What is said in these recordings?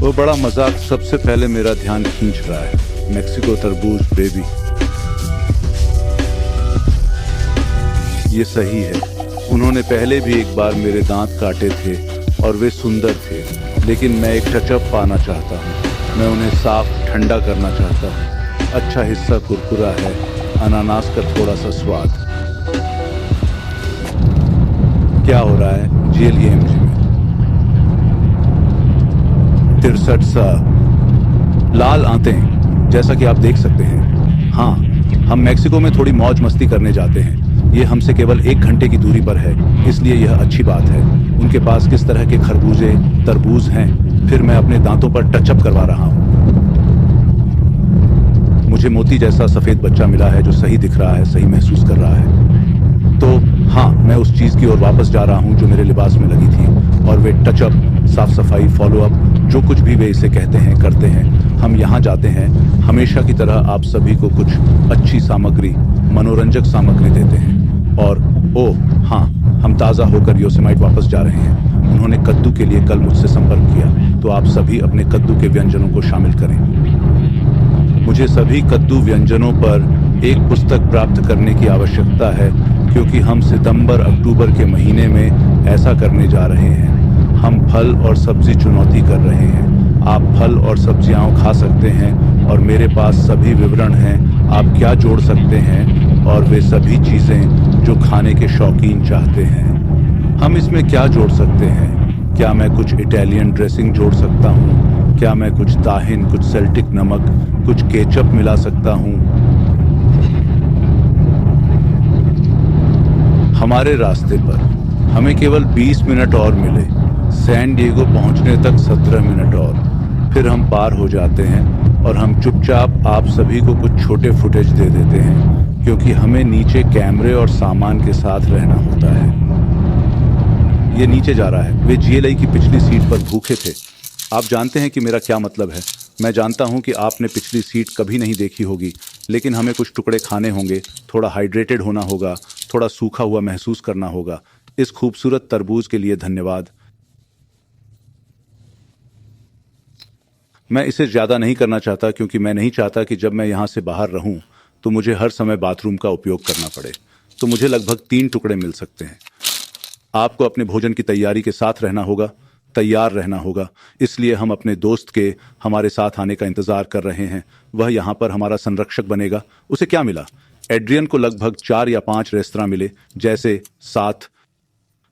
वो बड़ा मजाक सबसे पहले मेरा ध्यान खींच रहा है। मेक्सिको तरबूज बेबी, ये सही है। उन्होंने पहले भी एक बार मेरे दांत काटे थे और वे सुंदर थे, लेकिन मैं एक टचअप पाना चाहता हूँ। मैं उन्हें साफ ठंडा करना चाहता हूँ। अच्छा हिस्सा कुरकुरा है, अनानास का थोड़ा सा स्वाद। क्या हो रहा है जेएलएमजी में? 63 सा लाल आंतें, जैसा कि आप देख सकते हैं। हाँ, हम मेक्सिको में थोड़ी मौज मस्ती करने जाते हैं। ये हमसे केवल 1 घंटे की दूरी पर है, इसलिए यह अच्छी बात है। उनके पास किस तरह के खरबूजे तरबूज हैं। फिर मैं अपने दांतों पर टचअप करवा रहा हूँ। मुझे मोती जैसा सफेद बच्चा मिला है जो सही दिख रहा है, सही महसूस कर रहा है। तो हाँ, मैं उस चीज की ओर वापस जा रहा हूँ जो मेरे लिबास में लगी थी, और वे टचअप, साफ सफाई, फॉलो अप, जो कुछ भी वे इसे कहते हैं, करते हैं। हम यहाँ जाते हैं, हमेशा की तरह आप सभी को कुछ अच्छी सामग्री, मनोरंजक सामग्री देते हैं। और ओह हाँ, हम ताज़ा होकर योसेमाइट वापस जा रहे हैं। उन्होंने कद्दू के लिए कल मुझसे संपर्क किया, तो आप सभी अपने कद्दू के व्यंजनों को शामिल करें। मुझे सभी कद्दू व्यंजनों पर एक पुस्तक प्राप्त करने की आवश्यकता है, क्योंकि हम सितंबर अक्टूबर के महीने में ऐसा करने जा रहे हैं। हम फल और सब्जी चुनौती कर रहे हैं। आप फल और सब्जियां खा सकते हैं, और मेरे पास सभी विवरण हैं। आप क्या जोड़ सकते हैं, और वे सभी चीज़ें जो खाने के शौकीन चाहते हैं। हम इसमें क्या जोड़ सकते हैं? क्या मैं कुछ इटालियन ड्रेसिंग जोड़ सकता हूँ? क्या मैं कुछ ताहिन, कुछ सेल्टिक नमक, कुछ केचप मिला सकता हूँ? हमारे रास्ते पर हमें केवल 20 मिनट और मिले। सैन डिएगो पहुंचने तक 17 मिनट और। फिर हम पार हो जाते हैं, और हम चुपचाप आप सभी को कुछ छोटे फुटेज दे देते हैं, क्योंकि हमें नीचे कैमरे और सामान के साथ रहना होता है। ये नीचे जा रहा है। वे जीएलआई की पिछली सीट पर भूखे थे। आप जानते हैं कि मेरा क्या मतलब है। मैं जानता हूं कि आपने पिछली सीट कभी नहीं देखी होगी, लेकिन हमें कुछ टुकड़े खाने होंगे, थोड़ा हाइड्रेटेड होना होगा, थोड़ा सूखा हुआ महसूस करना होगा। इस खूबसूरत तरबूज के लिए धन्यवाद। मैं इसे ज़्यादा नहीं करना चाहता, क्योंकि मैं नहीं चाहता कि जब मैं यहाँ से बाहर रहूँ तो मुझे हर समय बाथरूम का उपयोग करना पड़े। तो मुझे लगभग 3 टुकड़े मिल सकते हैं। आपको अपने भोजन की तैयारी के साथ रहना होगा, तैयार रहना होगा। इसलिए हम अपने दोस्त के हमारे साथ आने का इंतजार कर रहे हैं। वह यहाँ पर हमारा संरक्षक बनेगा। उसे क्या मिला? एड्रियन को लगभग 4 या 5 रेस्तरां मिले, जैसे 7।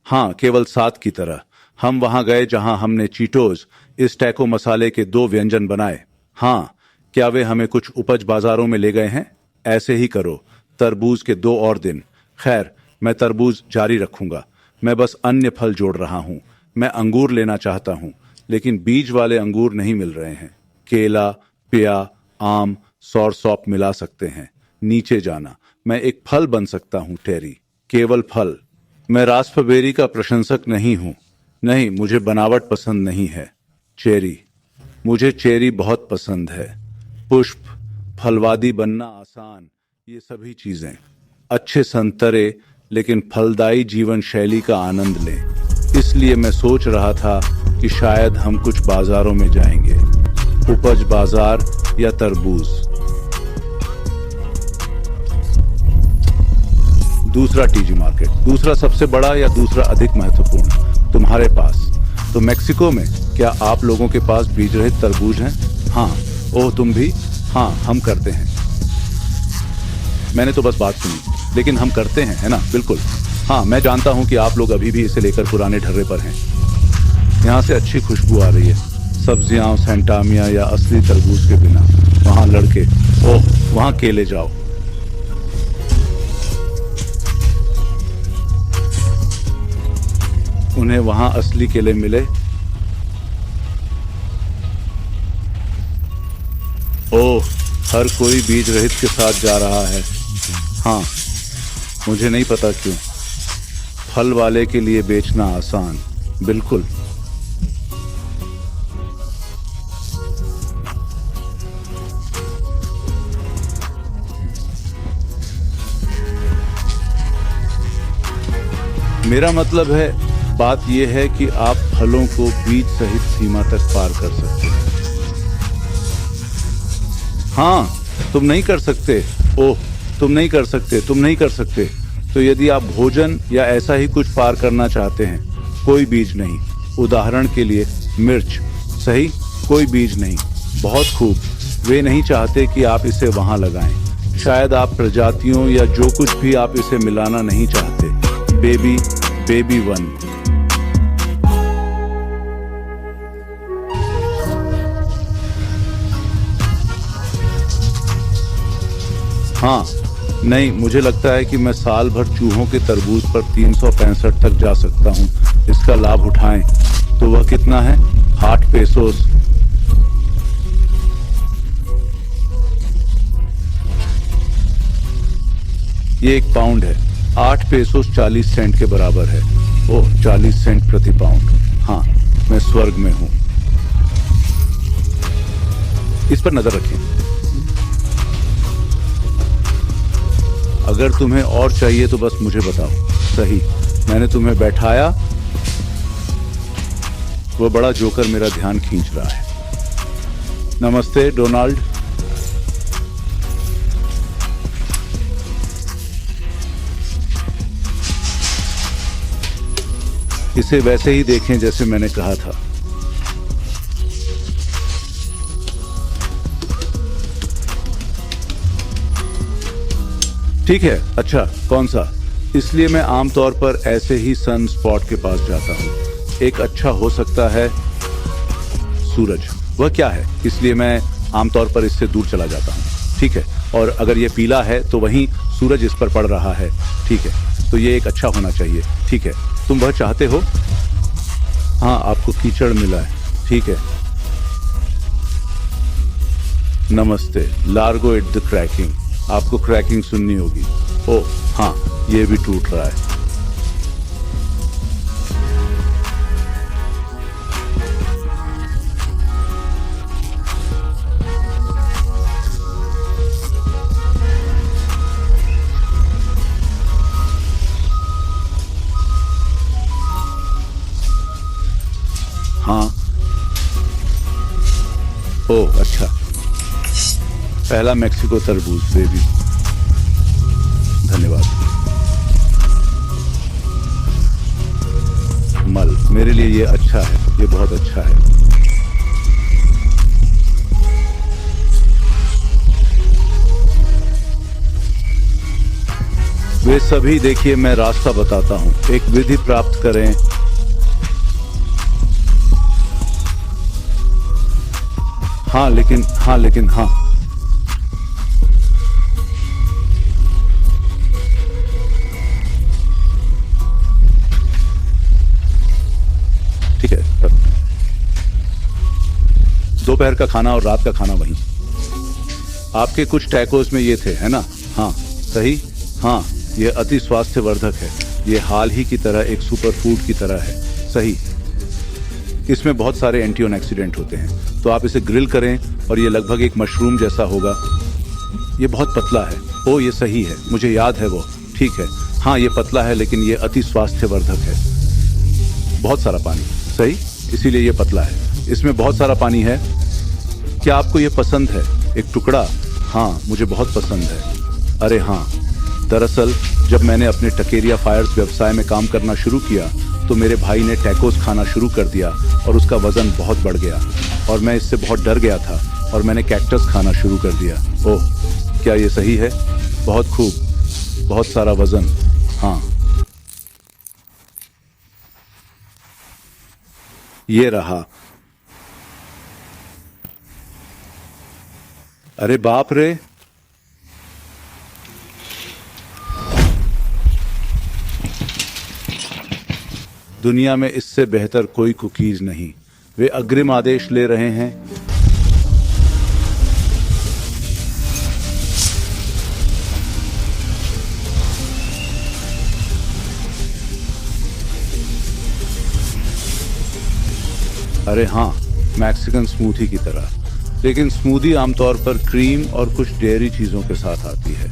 हाँ, केवल 7 की तरह। हम वहां गए जहां हमने चीटोज, इस टैको मसाले के 2 व्यंजन बनाए। हाँ, क्या वे हमें कुछ उपज बाजारों में ले गए हैं? ऐसे ही करो। तरबूज के 2 और दिन। खैर, मैं तरबूज जारी रखूंगा। मैं बस अन्य फल जोड़ रहा हूं। मैं अंगूर लेना चाहता हूं, लेकिन बीज वाले अंगूर नहीं मिल रहे हैं। केला, पिया, आम, सौरसौप मिला सकते हैं। नीचे जाना। मैं एक फल बन सकता हूं, टेरी। केवल फल। मैं रास्पबेरी का प्रशंसक नहीं हूं। नहीं, मुझे बनावट पसंद नहीं है। चेरी। मुझे चेरी बहुत पसंद है। पुष्प, फलवादी बनना आसान, ये सभी चीजें। अच्छे संतरे, लेकिन फलदायी जीवन शैली का आनंद लें। इसलिए मैं सोच रहा था कि शायद हम कुछ बाजारों में जाएंगे। उपज बाजार या तरबूज। दूसरा टीजी मार्केट। दूसरा सबसे बड़ा या दूसरा अधिक महत्वपूर्ण? तुम्हारे पास। तो मेक्सिको में क्या आप लोगों के पास बीज रहित तरबूज हैं? हाँ। ओह, तुम भी? हाँ, हम करते हैं। मैंने तो बस बात सुनी, लेकिन हम करते हैं, है ना? बिल्कुल। हाँ, मैं जानता हूं कि आप लोग अभी भी इसे लेकर पुराने ढर्रे पर हैं। यहाँ से अच्छी खुशबू आ रही है। सब्जियां, सेंटामिया या असली तरबूज के बिना। वहां लड़के। ओह, वहां केले जाओ। उन्हें वहां असली केले मिले। ओह, हर कोई बीज रहित के साथ जा रहा है। हाँ, मुझे नहीं पता क्यों। फल वाले के लिए बेचना आसान। बिल्कुल। मेरा मतलब है, बात यह है कि आप फलों को बीज सहित सीमा तक पार कर सकते हैं। हाँ, तुम नहीं कर सकते। ओह, तुम नहीं कर सकते, तुम नहीं कर सकते। तो यदि आप भोजन या ऐसा ही कुछ पार करना चाहते हैं, कोई बीज नहीं। उदाहरण के लिए मिर्च, सही, कोई बीज नहीं। बहुत खूब। वे नहीं चाहते कि आप इसे वहां लगाएं। शायद आप प्रजातियों या जो कुछ भी आप इसे मिलाना नहीं चाहते। Baby one. हाँ, नहीं, मुझे लगता है कि मैं साल भर चूहों के तरबूज पर 365 तक जा सकता हूँ। इसका लाभ उठाएं। तो वह कितना है? 8 पेसोस। ये 1 पाउंड है। 8 पेसोस 40 सेंट के बराबर है। ओह, 40 सेंट प्रति पाउंड। हाँ, मैं स्वर्ग में हूँ। इस पर नजर रखें। अगर तुम्हें और चाहिए तो बस मुझे बताओ। सही, मैंने तुम्हें बैठाया। वह बड़ा जोकर मेरा ध्यान खींच रहा है। नमस्ते डोनाल्ड। इसे वैसे ही देखें जैसे मैंने कहा था। ठीक है। अच्छा, कौन सा? इसलिए मैं आमतौर पर ऐसे ही सन स्पॉट के पास जाता हूँ। एक अच्छा हो सकता है सूरज। वह क्या है? इसलिए मैं आमतौर पर इससे दूर चला जाता हूँ। ठीक है। और अगर यह पीला है तो वहीं सूरज इस पर पड़ रहा है। ठीक है, तो ये एक अच्छा होना चाहिए। ठीक है, तुम वह चाहते हो? हाँ, आपको कीचड़ मिला है। ठीक है। नमस्ते। Largo it the cracking. आपको क्रैकिंग सुननी होगी। ओह हाँ, ये भी टूट रहा है। हाँ। ओह अच्छा। पहला मेक्सिको तरबूज। बेबी, धन्यवाद। मल, मेरे लिए ये अच्छा है। ये बहुत अच्छा है। वे सभी, देखिए मैं रास्ता बताता हूं। एक विधि प्राप्त करें। हाँ लेकिन हाँ। ठीक है। दोपहर का खाना और रात का खाना वहीं। आपके कुछ टैकोस में ये थे, है ना? हाँ, सही। हाँ, ये अति स्वास्थ्यवर्धक है। ये हाल ही की तरह एक सुपर फूड की तरह है। सही। इसमें बहुत सारे एंटीऑक्सीडेंट होते हैं। तो आप इसे ग्रिल करें और ये लगभग एक मशरूम जैसा होगा। ये बहुत पतला है। ओ, ये सही है, मुझे याद है वो। ठीक है। हाँ, ये पतला है लेकिन ये अति स्वास्थ्यवर्धक है। बहुत सारा पानी। सही, इसीलिए ये पतला है। इसमें बहुत सारा पानी है। क्या आपको ये पसंद है? एक टुकड़ा? हाँ, मुझे बहुत पसंद है। अरे हाँ, दरअसल जब मैंने अपने टकेरिया फायर्स व्यवसाय में काम करना शुरू किया तो मेरे भाई ने टैकोस खाना शुरू कर दिया और उसका वजन बहुत बढ़ गया और मैं इससे बहुत डर गया था और मैंने कैक्टस खाना शुरू कर दिया। ओह, क्या ये सही है? बहुत खूब। बहुत सारा वजन। हाँ, ये रहा। अरे बाप रे। दुनिया में इससे बेहतर कोई कुकीज नहीं। वे अग्रिम आदेश ले रहे हैं। अरे हाँ, मैक्सिकन स्मूथी की तरह। लेकिन स्मूदी आमतौर पर क्रीम और कुछ डेयरी चीजों के साथ आती है।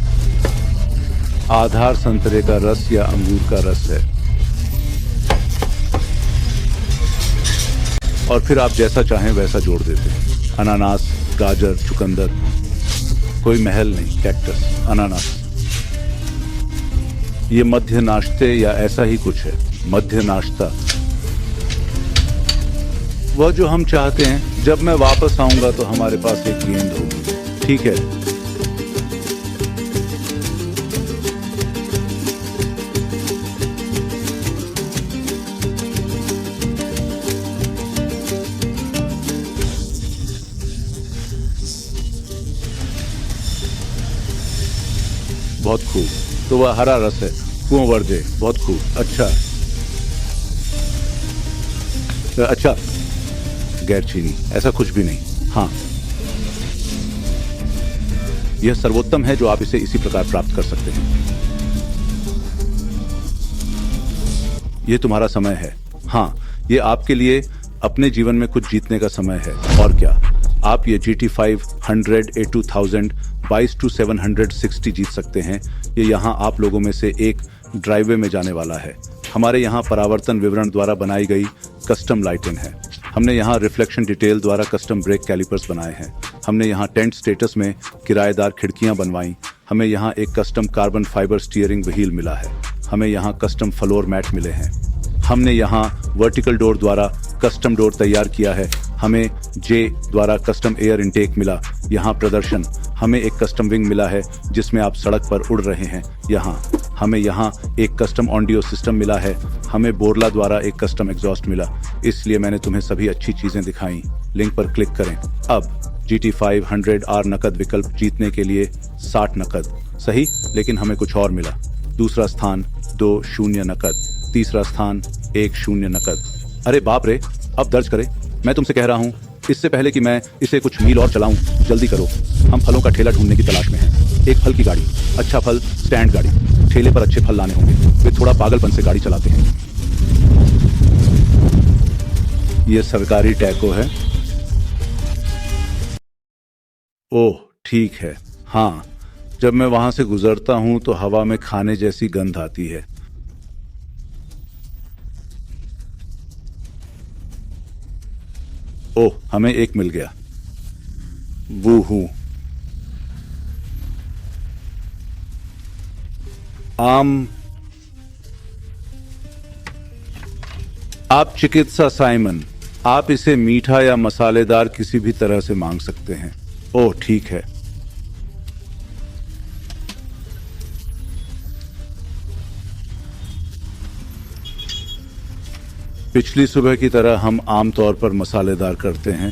आधार संतरे का रस या अंगूर का रस है। और फिर आप जैसा चाहें वैसा जोड़ देते हैं। अनानास, गाजर, चुकंदर, कोई महल नहीं, कैक्टस, अनानास। ये मध्य नाश्ते या ऐसा ही कुछ है, मध्य नाश्ता, वह जो हम चाहते हैं। जब मैं वापस आऊंगा तो हमारे पास एक गेंद होगी, ठीक है? बहुत खूब। तो वह हरा रस है, कुंवर, बहुत खूब। अच्छा, गैर चीनी, ऐसा कुछ भी नहीं। हाँ, यह सर्वोत्तम है जो आप इसे इसी प्रकार प्राप्त कर सकते हैं। यह तुम्हारा समय है। हाँ, यह आपके लिए अपने जीवन में कुछ जीतने का समय है। और क्या, आप ये GT5 100 A2000 22-760 जीत सकते हैं। ये यहाँ आप लोगों में से एक ड्राइववे में जाने वाला है। हमारे यहाँ परावर्तन विवरण द्वारा बनाई गई कस्टम लाइटें हैं। हमने यहाँ रिफ्लेक्शन डिटेल द्वारा कस्टम ब्रेक कैलिपर्स बनाए हैं। हमने यहाँ टेंट स्टेटस में किराएदार खिड़कियाँ बनवाई। हमें यहाँ एक custom carbon fibre steering wheel मिला है। हमें यहाँ कस्टम फ्लोर मैट मिले हैं। हमने यहाँ वर्टिकल डोर द्वारा कस्टम डोर तैयार किया है। हमें जे द्वारा कस्टम एयर इनटेक मिला। यहाँ प्रदर्शन, हमें एक कस्टम विंग मिला है जिसमें आप सड़क पर उड़ रहे हैं। यहाँ हमें यहाँ एक कस्टम ऑडियो सिस्टम मिला है। हमें बोरला द्वारा एक कस्टम एग्जॉस्ट मिला। इसलिए मैंने तुम्हें सभी अच्छी चीजें दिखाई। लिंक पर क्लिक करें। अब GT5 100R नकद विकल्प जीतने के लिए 60 नकद, सही? लेकिन हमें कुछ और मिला। दूसरा स्थान 2 शून्य नकद, तीसरा स्थान 1 शून्य नकद। अरे बाप रे, अब दर्ज करें। मैं तुमसे कह रहा हूँ, इससे पहले कि मैं इसे कुछ मील और चलाऊं, जल्दी करो। हम फलों का ठेला ढूंढने की तलाश में हैं। एक फल की गाड़ी, अच्छा फल, स्टैंड गाड़ी। ठेले पर अच्छे फल लाने होंगे। वे थोड़ा पागलपन से गाड़ी चलाते हैं। ये सरकारी टैको है। ओह, ठीक है। हाँ, जब मैं वहां से गुजरता हूं तो हवा में खाने जैसी गंध आती है। ओह, हमें एक मिल गया। वूहू। आम। आप चिकित्सा साइमन, आप इसे मीठा या मसालेदार किसी भी तरह से मांग सकते हैं। ओह, ठीक है। पिछली सुबह की तरह हम आमतौर पर मसालेदार करते हैं।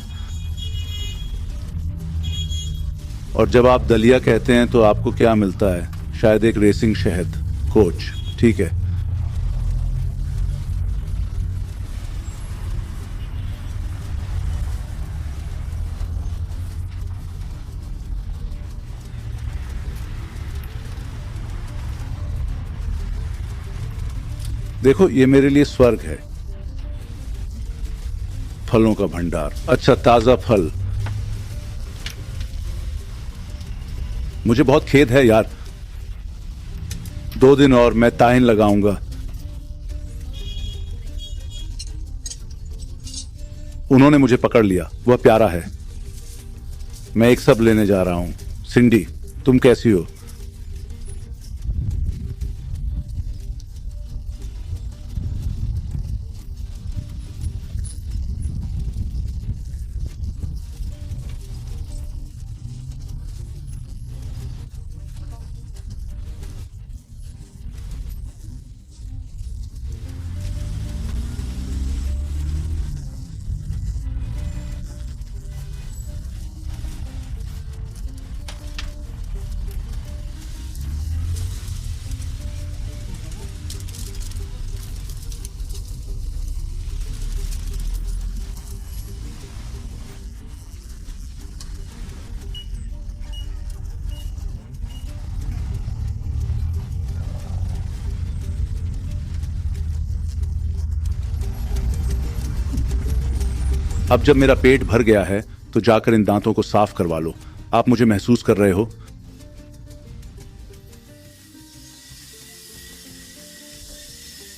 और जब आप दलिया कहते हैं तो आपको क्या मिलता है? शायद एक रेसिंग शहद। कोच, ठीक है। देखो, ये मेरे लिए स्वर्ग है। फलों का भंडार, अच्छा ताजा फल। मुझे बहुत खेद है यार। 2 दिन और मैं ताहिन लगाऊंगा। उन्होंने मुझे पकड़ लिया। वह प्यारा है। मैं एक सब लेने जा रहा हूं। सिंडी, तुम कैसी हो? अब जब मेरा पेट भर गया है तो जाकर इन दांतों को साफ करवा लो। आप मुझे महसूस कर रहे हो?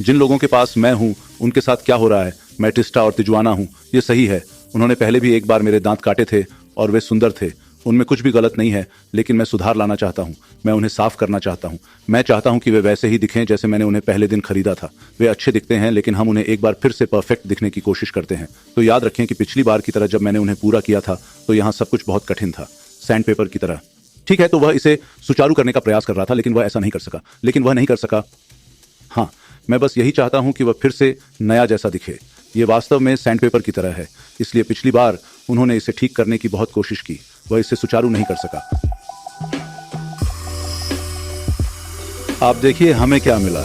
जिन लोगों के पास मैं हूं उनके साथ क्या हो रहा है? मैं टिस्टा और तिजवाना हूँ, ये सही है। उन्होंने पहले भी एक बार मेरे दांत काटे थे और वे सुंदर थे, उनमें कुछ भी गलत नहीं है, लेकिन मैं सुधार लाना चाहता हूँ। मैं उन्हें साफ करना चाहता हूँ। मैं चाहता हूँ कि वे वैसे ही दिखें जैसे मैंने उन्हें पहले दिन खरीदा था। वे अच्छे दिखते हैं, लेकिन हम उन्हें एक बार फिर से परफेक्ट दिखने की कोशिश करते हैं। तो याद रखें कि पिछली बार की तरह जब मैंने उन्हें पूरा किया था तो यहाँ सब कुछ बहुत कठिन था, सैंड पेपर की तरह। ठीक है, तो वह इसे सुचारू करने का प्रयास कर रहा था, लेकिन वह ऐसा नहीं कर सका। हाँ, मैं बस यही चाहता हूं कि वह फिर से नया जैसा दिखे। ये वास्तव में सैंडपेपर की तरह है, इसलिए पिछली बार उन्होंने इसे ठीक करने की बहुत कोशिश की, वह इसे सुचारू नहीं कर सका। आप देखिए हमें क्या मिला।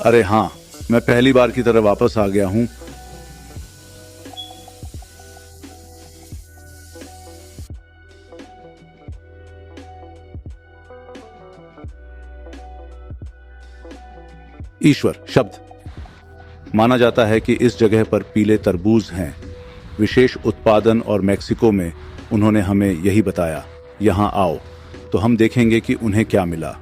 अरे हाँ, मैं पहली बार की तरह वापस आ गया हूं। ईश्वर शब्द। माना जाता है कि इस जगह पर पीले तरबूज हैं, विशेष उत्पादन, और मैक्सिको में उन्होंने हमें यही बताया। यहाँ आओ तो हम देखेंगे कि उन्हें क्या मिला।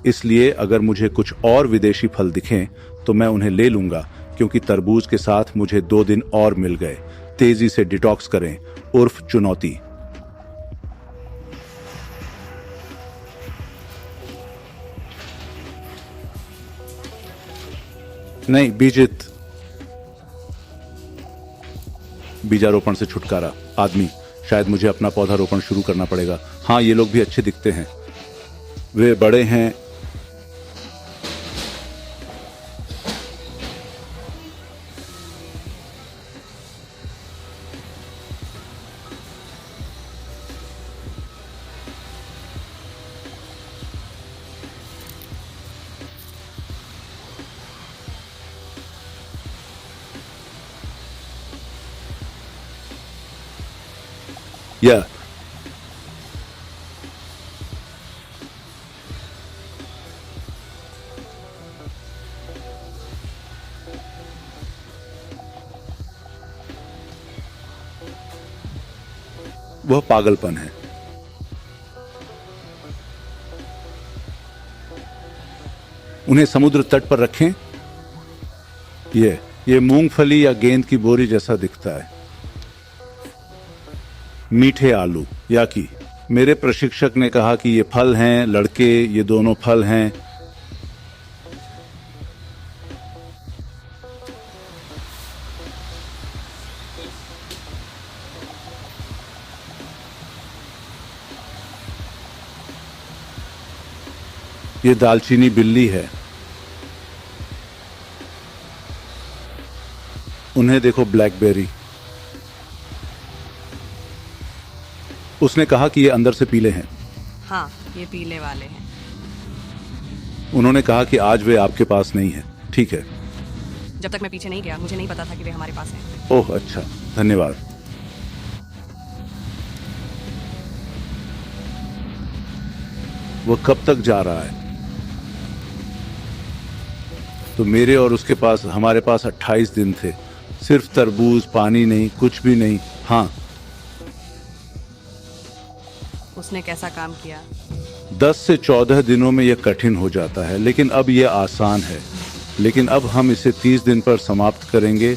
इसलिए अगर मुझे कुछ और विदेशी फल दिखें तो मैं उन्हें ले लूंगा, क्योंकि तरबूज के साथ मुझे 2 दिन और मिल गए। तेजी से डिटॉक्स करें, उर्फ चुनौती। नहीं, बीजारोपण से छुटकारा। आदमी, शायद मुझे अपना पौधारोपण शुरू करना पड़ेगा। हाँ, ये लोग भी अच्छे दिखते हैं, वे बड़े हैं। या वह पागलपन है। उन्हें समुद्र तट पर रखें। ये मूंगफली या गेंद की बोरी जैसा दिखता है। मीठे आलू या कि मेरे प्रशिक्षक ने कहा कि ये फल हैं लड़के, ये दोनों फल हैं। ये दालचीनी बिल्ली है। उन्हें देखो, ब्लैकबेरी। उसने कहा कि ये अंदर से पीले हैं। हाँ, ये पीले वाले हैं। उन्होंने कहा कि आज वे आपके पास नहीं है। ठीक है। जब तक मैं पीछे नहीं गया मुझे नहीं पता था कि वे हमारे पास हैं। ओह अच्छा, धन्यवाद। वो कब तक जा रहा है? तो मेरे और उसके पास, हमारे पास 28 दिन थे। सिर्फ तरबूज, पानी नहीं, कुछ भी नहीं। हाँ, उसने कैसा काम किया? 10 से 14 दिनों में यह कठिन हो जाता है, लेकिन अब यह आसान है। लेकिन अब हम इसे 30 दिन पर समाप्त करेंगे।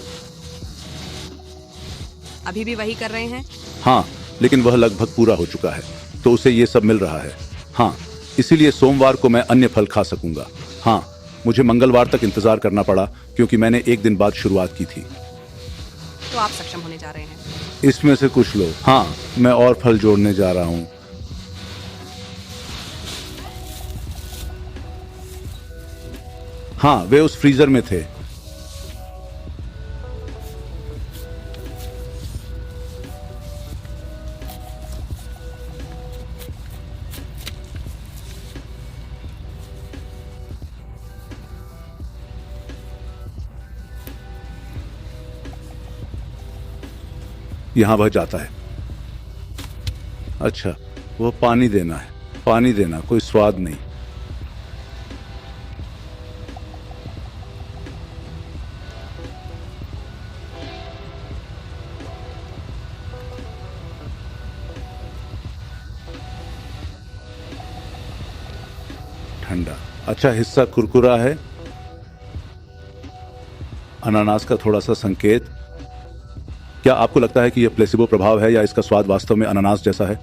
अभी भी वही कर रहे हैं? हाँ, लेकिन वह लगभग पूरा हो चुका है, तो उसे ये सब मिल रहा है। हाँ, इसीलिए सोमवार को मैं अन्य फल खा सकूंगा। हाँ, मुझे मंगलवार तक इंतजार करना पड़ा क्योंकि मैंने एक दिन बाद शुरुआत की थी। तो आप सक्षम होने जा रहे हैं। इसमें से कुछ लो। हाँ, मैं और फल जोड़ने जा रहा हूँ। हाँ, वे उस फ्रीजर में थे। यहां वह जाता है। अच्छा, वह पानी देना है। पानी देना, कोई स्वाद नहीं। ठंडा। अच्छा, हिस्सा कुरकुरा है, अनानास का थोड़ा सा संकेत। क्या आपको लगता है कि यह प्लेसिबो प्रभाव है या इसका स्वाद वास्तव में अनानास जैसा है?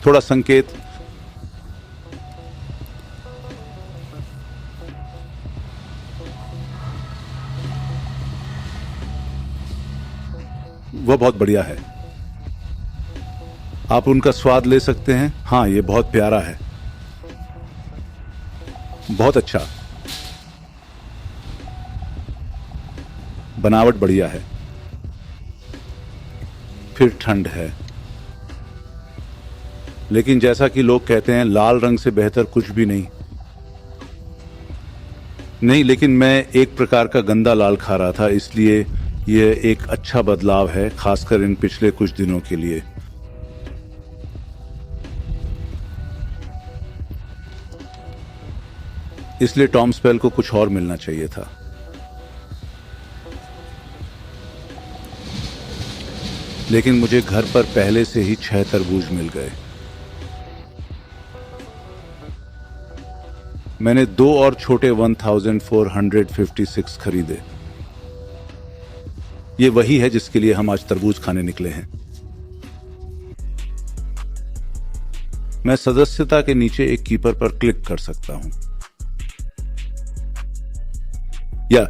थोड़ा संकेत। वह बहुत बढ़िया है। आप उनका स्वाद ले सकते हैं। हाँ, यह बहुत प्यारा है, बहुत अच्छा। बनावट बढ़िया है। फिर ठंड है, लेकिन जैसा कि लोग कहते हैं, लाल रंग से बेहतर कुछ भी नहीं। नहीं, लेकिन मैं एक प्रकार का गंदा लाल खा रहा था, इसलिए यह एक अच्छा बदलाव है, खासकर इन पिछले कुछ दिनों के लिए। इसलिए टॉम स्पेल को कुछ और मिलना चाहिए था। लेकिन मुझे घर पर पहले से ही 6 तरबूज मिल गए। मैंने 2 और छोटे 1456 खरीदे। ये वही है जिसके लिए हम आज तरबूज खाने निकले हैं। मैं सदस्यता के नीचे एक कीपर पर क्लिक कर सकता हूं, या